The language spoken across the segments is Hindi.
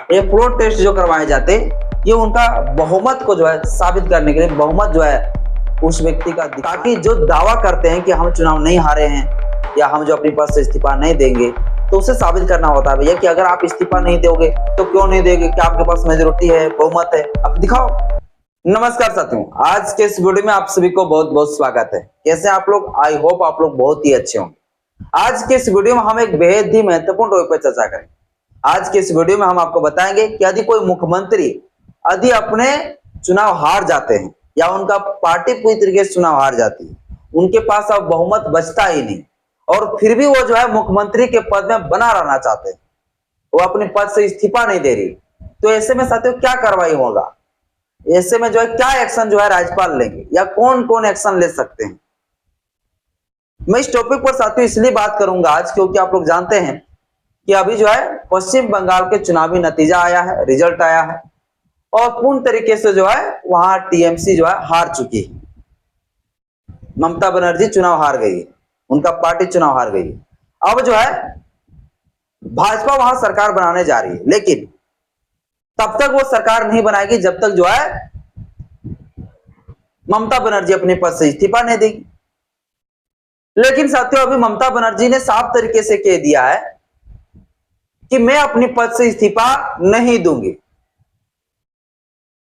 ये फ्लोर टेस्ट जो करवाए जाते ये उनका बहुमत को जो है साबित करने के लिए, बहुमत जो है उस व्यक्ति का, ताकि जो दावा करते हैं कि हम चुनाव नहीं हारे हैं या हम जो अपनी पद से इस्तीफा नहीं देंगे, तो उसे साबित करना होता है भैया कि अगर आप इस्तीफा नहीं दोगे तो क्यों नहीं दोगे, क्या आपके पास मेजोरिटी है, बहुमत है, अब दिखाओ। नमस्कार साथियों, आज के इस वीडियो में आप सभी को बहुत बहुत स्वागत है। कैसे आप लोग? आई होप आप लोग बहुत ही अच्छे होंगे। आज के इस वीडियो में हम एक बेहद ही महत्वपूर्ण टॉपिक पर चर्चा करेंगे। आज के इस वीडियो में हम आपको बताएंगे कि यदि कोई मुख्यमंत्री यदि अपने चुनाव हार जाते हैं या उनका पार्टी पूरी तरीके से चुनाव हार जाती है, उनके पास अब बहुमत बचता ही नहीं और फिर भी वो जो है मुख्यमंत्री के पद में बना रहना चाहते हैं, वो अपने पद से इस्तीफा नहीं दे रही, तो ऐसे में साथियों क्या कार्रवाई होगा? ऐसे में जो है क्या एक्शन जो है राज्यपाल लेंगे या कौन कौन एक्शन ले सकते हैं? मैं इस टॉपिक पर साथियों इसलिए बात करूंगा आज, क्योंकि आप लोग जानते हैं कि अभी जो है पश्चिम बंगाल के चुनावी नतीजा आया है, रिजल्ट आया है और पूर्ण तरीके से जो है वहां टीएमसी जो है हार चुकी है। ममता बनर्जी चुनाव हार गई है, उनका पार्टी चुनाव हार गई है। अब जो है भाजपा वहां सरकार बनाने जा रही है, लेकिन तब तक वो सरकार नहीं बनाएगी जब तक जो है ममता बनर्जी अपने पद से इस्तीफा नहीं देगी। लेकिन साथियों अभी ममता बनर्जी ने साफ तरीके से कह दिया है कि मैं अपने पद से इस्तीफा नहीं दूंगी,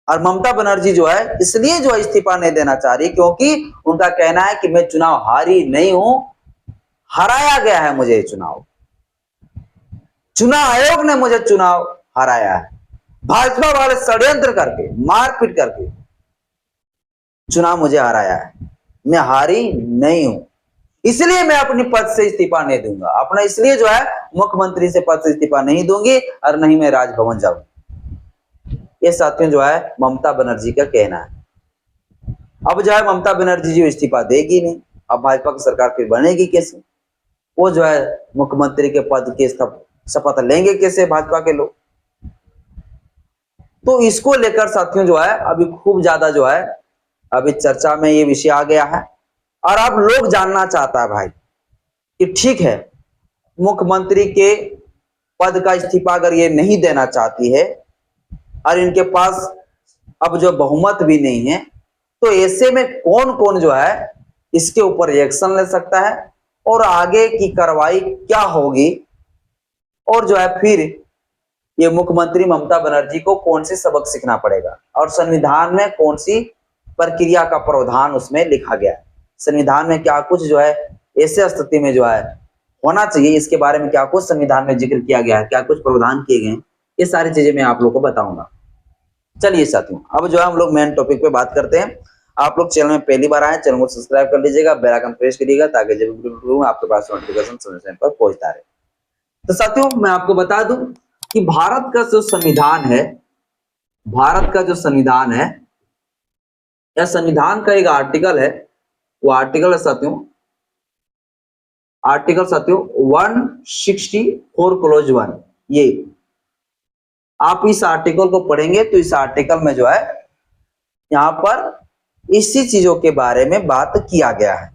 और ममता बनर्जी जो है इसलिए जो है इस्तीफा नहीं देना चाह रही क्योंकि उनका कहना है कि मैं चुनाव हारी नहीं हूं, हराया गया है मुझे चुनाव, चुनाव आयोग ने मुझे चुनाव हराया है, भाजपा वाले षड्यंत्र करके मारपीट करके चुनाव मुझे हराया है, मैं हारी नहीं हूं, इसलिए मैं अपनी पद से इस्तीफा नहीं दूंगा, अपना इसलिए जो है मुख्यमंत्री से पद से इस्तीफा नहीं दूंगी और नहीं मैं राजभवन जाऊंगी। ये साथियों जो है ममता बनर्जी का कहना है। अब जो है ममता बनर्जी जो इस्तीफा देगी नहीं, अब भाजपा की सरकार फिर बनेगी कैसे? वो जो है मुख्यमंत्री के पद के शपथ लेंगे कैसे भाजपा के लोग? तो इसको लेकर साथियों जो है अभी खूब ज्यादा जो है अभी चर्चा में ये विषय आ गया है और अब लोग जानना चाहता है भाई कि ठीक है मुख्यमंत्री के पद का इस्तीफा अगर ये नहीं देना चाहती है और इनके पास अब जो बहुमत भी नहीं है, तो ऐसे में कौन कौन जो है इसके ऊपर एक्शन ले सकता है और आगे की कार्रवाई क्या होगी, और जो है फिर ये मुख्यमंत्री ममता बनर्जी को कौन सी सबक सीखना पड़ेगा और संविधान में कौन सी प्रक्रिया का प्रावधान उसमें लिखा गया है, संविधान में क्या कुछ जो है ऐसे स्थिति में जो है होना चाहिए, इसके बारे में क्या कुछ संविधान में जिक्र किया गया है, क्या कुछ प्रावधान किए गए हैं, ये सारी चीजें मैं आप लोग को बताऊंगा। चलिए साथियों अब जो है हम लोग मेन टॉपिक पे बात करते हैं। आप लोग चैनल में पहली बार आए, चैनल को सब्सक्राइब कर लीजिएगा, बेल आइकन प्रेस करिएगा ताकि जब वीडियो आपके पास नोटिफिकेशन समय समय पर पहुंचता रहे। तो साथियों मैं आपको बता दूं कि भारत का जो संविधान है, भारत का जो संविधान है या संविधान का एक आर्टिकल है, वो आर्टिकल है साथियों, आर्टिकल साथियों 164 क्लोज 1। ये आप इस आर्टिकल को पढ़ेंगे तो इस आर्टिकल में जो है यहां पर इसी चीजों के बारे में बात किया गया है।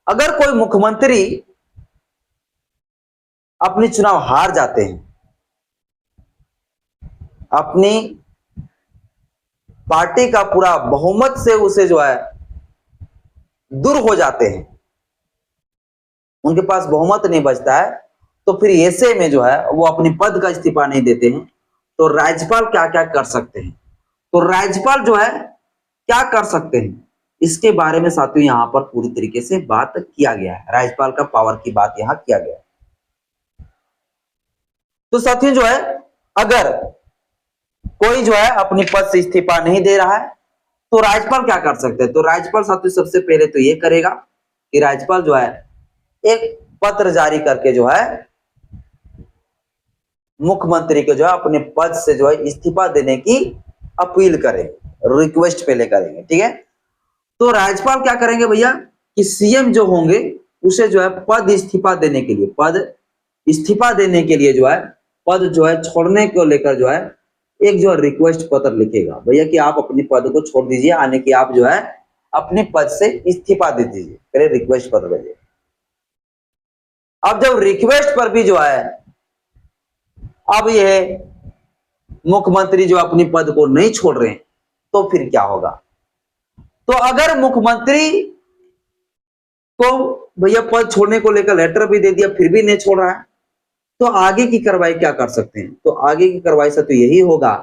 अगर कोई मुख्यमंत्री अपनी चुनाव हार जाते हैं, अपनी पार्टी का पूरा बहुमत से उसे जो है दूर हो जाते हैं, उनके पास बहुमत नहीं बचता है, तो फिर ऐसे में जो है वो अपने पद का इस्तीफा नहीं देते हैं, तो राज्यपाल क्या क्या कर सकते हैं? तो राज्यपाल जो है क्या कर सकते हैं इसके बारे में साथियों यहां पर पूरी तरीके से बात किया गया है, राज्यपाल का पावर की बात यहां किया गया है। तो साथियों जो है अगर कोई जो है अपनी पद से इस्तीफा नहीं दे रहा है तो राज्यपाल क्या कर सकते हैं? तो राज्यपाल साथियों सबसे पहले तो ये करेगा कि राज्यपाल जो है एक पत्र जारी करके जो है मुख्यमंत्री को जो है अपने पद से जो है इस्तीफा देने की अपील करेंगे, रिक्वेस्ट पहले करेंगे, ठीक है। तो राज्यपाल क्या करेंगे भैया कि सीएम जो होंगे उसे जो है पद इस्तीफा देने के लिए, पद इस्तीफा देने के लिए जो है पद जो है छोड़ने को लेकर जो है एक जो रिक्वेस्ट पत्र लिखेगा भैया कि आप अपने पद को छोड़ दीजिए, यानी कि आप जो है अपने पद से इस्तीफा दे दीजिए, पहले रिक्वेस्ट पत्र भेजिए। अब जब रिक्वेस्ट पर भी जो है अब यह मुख्यमंत्री जो अपनी पद को नहीं छोड़ रहे हैं, तो फिर क्या होगा? तो अगर मुख्यमंत्री को भैया पद छोड़ने को लेकर लेटर भी दे दिया, फिर भी नहीं छोड़ रहा है, तो आगे की कार्रवाई क्या कर सकते हैं? तो आगे की कार्रवाई से तो यही होगा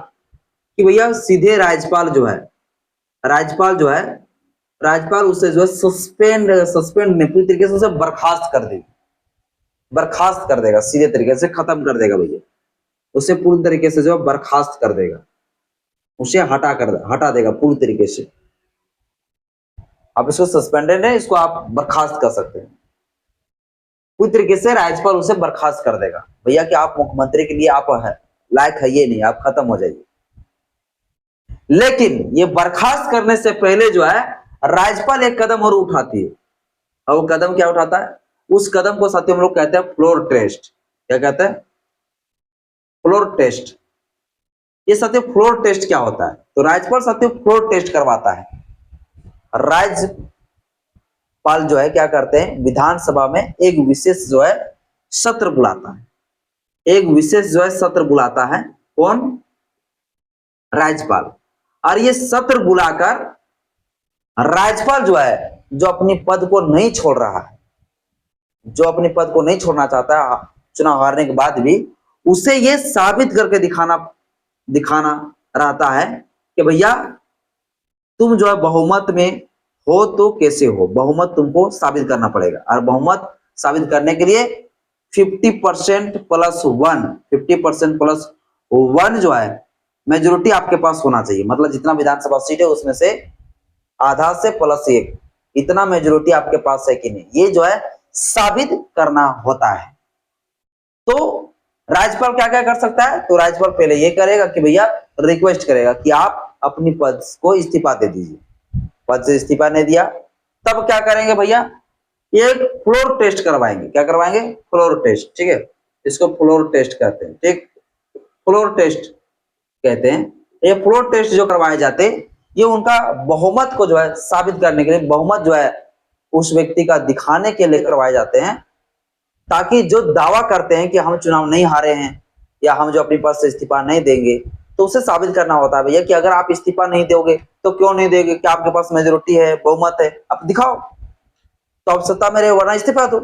कि भैया सीधे राज्यपाल जो है, राज्यपाल उससे जो है सस्पेंड नहीं, पूरी तरीके से उसे बर्खास्त कर देगा, सीधे तरीके से खत्म कर देगा भैया, उसे पूरी तरीके से जो है बर्खास्त कर देगा, उसे हटा देगा पूरी तरीके से। आप इसको सस्पेंडेड है, इसको आप बर्खास्त कर सकते हैं। पूरी तरीके से राज्यपाल उसे बर्खास्त कर देगा भैया कि आप मुख्यमंत्री के लिए आप लायक है ये नहीं, आप खत्म हो जाइए। लेकिन ये बर्खास्त करने से पहले जो है राज्यपाल एक कदम और उठाती है, और वो कदम क्या उठाता है? उस कदम को साथियों हम लोग कहते हैं फ्लोर टेस्ट। क्या कहते हैं? Floor test. ये साथियों फ्लोर टेस्ट क्या होता है? तो राज्यपाल साथियों फ्लोर टेस्ट करवाता है। राज्यपाल जो है क्या करते हैं, विधानसभा में एक विशेष जो है सत्र बुलाता है, कौन? राज्यपाल। और ये सत्र बुलाकर राज्यपाल जो है, जो अपनी पद को नहीं छोड़ रहा है, जो अपनी पद को नहीं छोड़ना चाहता है चुनाव हारने के बाद भी, उसे ये साबित करके दिखाना रहता है कि भैया तुम जो है बहुमत में हो तो कैसे हो, बहुमत तुमको साबित करना पड़ेगा। और बहुमत साबित करने के लिए 50% प्लस 1 जो है मेजोरिटी आपके पास होना चाहिए। मतलब जितना विधानसभा सीट है उसमें से आधा से प्लस 1 इतना मेजोरिटी आपके पास है कि नहीं, ये जो है साबित करना होता है। तो राज्यपाल क्या क्या कर सकता है? तो राज्यपाल पहले ये करेगा कि भैया रिक्वेस्ट करेगा कि आप अपनी पद को इस्तीफा दे दीजिए। पद से इस्तीफा नहीं दिया तब क्या करेंगे भैया? एक फ्लोर टेस्ट करवाएंगे। क्या करवाएंगे? Floor test. ठीक है, इसको फ्लोर टेस्ट कहते हैं। ठीक, फ्लोर टेस्ट कहते हैं। ये फ्लोर टेस्ट जो करवाए जाते हैं, ये उनका बहुमत को जो है साबित करने के लिए, बहुमत जो है उस व्यक्ति का दिखाने के लिए करवाए जाते हैं, ताकि जो दावा करते हैं कि हम चुनाव नहीं हारे हैं या हम जो अपनी पद से इस्तीफा नहीं देंगे, तो उसे साबित करना होता है भैया कि अगर आप इस्तीफा नहीं दोगे तो क्यों नहीं देंगे, क्या आपके पास मेजोरिटी है, बहुमत है, आप दिखाओ। तो आप सत्ता में रहे वरना इस्तीफा दो।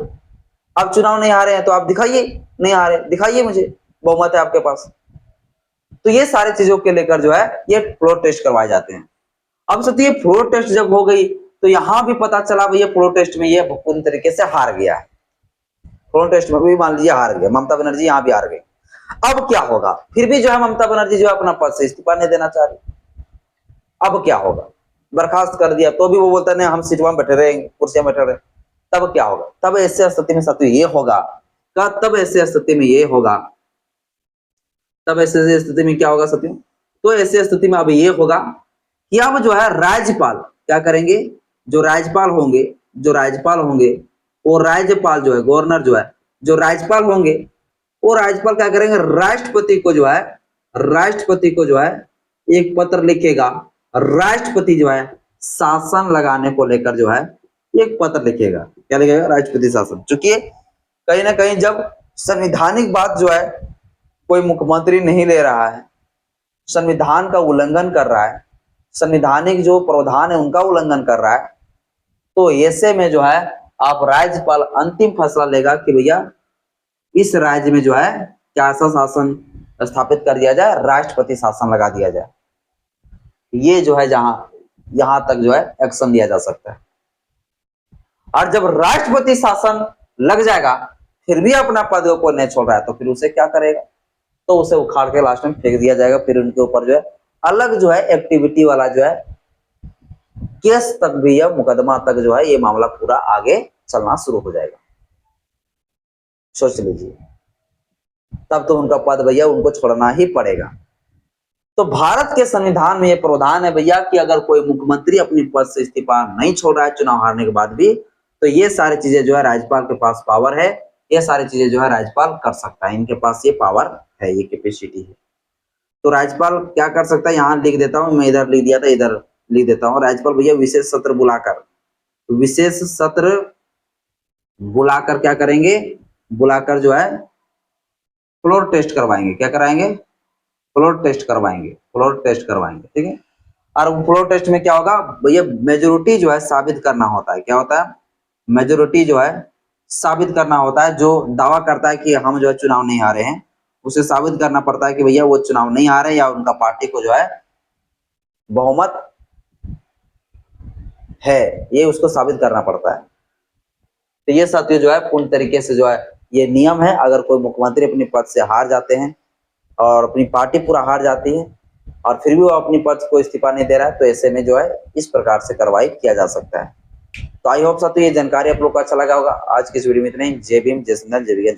आप चुनाव नहीं हारे हैं तो आप दिखाइए, नहीं हारे दिखाइए मुझे, बहुमत है आपके पास। तो ये सारी चीजों के लेकर जो है ये फ्लोर टेस्ट करवाए जाते हैं। अब सत्य फ्लोर टेस्ट जब हो गई तो यहां भी पता चला भैया फ्लोर टेस्ट में ये पूरी तरीके से हार गया है। फ्लोर टेस्ट में भी मान लीजिए हार गया, ममता बनर्जी यहां भी हार गई। अब क्या होगा? फिर भी जो है ममता बनर्जी जो है अपना पद से इस्तीफा नहीं देना चाह रही। अब क्या होगा? बर्खास्त कर दिया तो भी वो बोलता नहीं हम सीट में बैठे रहेंगे, कुर्सियां बैठे रहे। तब क्या होगा? तब ऐसे स्थिति में साथियों ये होगा, तब ऐसे स्थिति में ये होगा, तब ऐसे स्थिति में क्या होगा साथियों? तो ऐसे स्थिति में अब ये होगा कि अब जो है राज्यपाल क्या करेंगे? जो राज्यपाल होंगे वो राज्यपाल जो है, गवर्नर जो है, जो राज्यपाल होंगे वो राज्यपाल क्या करेंगे? राष्ट्रपति को जो है एक पत्र लिखेगा। राष्ट्रपति जो है शासन लगाने को लेकर जो है एक पत्र लिखेगा। क्या लिखेगा? राष्ट्रपति शासन। चूंकि कहीं ना कहीं जब संवैधानिक बात जो है कोई मुख्यमंत्री नहीं ले रहा है, संविधान का उल्लंघन कर रहा है, संवैधानिक जो प्रावधान है उनका उल्लंघन कर रहा है, तो ऐसे में जो है आप राज्यपाल अंतिम फैसला लेगा कि भैया इस राज्य में जो है क्या ऐसा शासन स्थापित कर दिया जाए, राष्ट्रपति शासन लगा दिया जाए। ये जो है यहां तक जो है एक्शन लिया जा सकता है। और जब राष्ट्रपति शासन लग जाएगा फिर भी अपना पद को नहीं छोड़ रहा है, तो फिर उसे क्या करेगा? तो उसे उखाड़ के लास्ट में फेंक दिया जाएगा। फिर उनके ऊपर जो है अलग जो है एक्टिविटी वाला जो है केस तक भी या मुकदमा तक जो है ये मामला पूरा आगे चलना शुरू हो जाएगा। सोच लीजिए, तब तो उनका पद भैया उनको छोड़ना ही पड़ेगा। तो भारत के संविधान में ये प्रावधान है भैया कि अगर कोई मुख्यमंत्री अपनी पद से इस्तीफा नहीं छोड़ रहा है चुनाव हारने के बाद भी, तो ये सारी चीजें जो है राज्यपाल के पास पावर है, ये सारी चीजें जो है राज्यपाल कर सकता है, इनके पास ये पावर है, ये कैपेसिटी है। तो राज्यपाल क्या कर सकता है? यहाँ लिख देता हूं, मैं इधर लिख दिया था, इधर लिख देता हूं। राज्यपाल भैया विशेष सत्र बुलाकर क्या करेंगे? बुलाकर जो है फ्लोर टेस्ट करवाएंगे। क्या कराएंगे? फ्लोर टेस्ट करवाएंगे, फ्लोर टेस्ट करवाएंगे, ठीक है। और फ्लोर टेस्ट में क्या होगा, ये मेजोरिटी जो है साबित करना होता है। क्या होता है? मेजोरिटी जो है साबित करना होता है। जो दावा करता है कि हम जो है चुनाव नहीं हारे हैं, उसे साबित करना पड़ता है कि भैया वो चुनाव नहीं हारे या उनका पार्टी को जो है बहुमत है, ये उसको साबित करना पड़ता है। तो ये साथियों जो है पूर्ण तरीके से जो है ये नियम है। अगर कोई मुख्यमंत्री अपने पद से हार जाते हैं और अपनी पार्टी पूरा हार जाती है और फिर भी वो अपनी पद को इस्तीफा नहीं दे रहा है, तो ऐसे में जो है इस प्रकार से कार्रवाई किया जा सकता है। तो आई होप साथियों ये जानकारी आप लोग को अच्छा लगा होगा। आज की इस वीडियो में इतना ही। जय भीम, जय सिंध, जय विजय।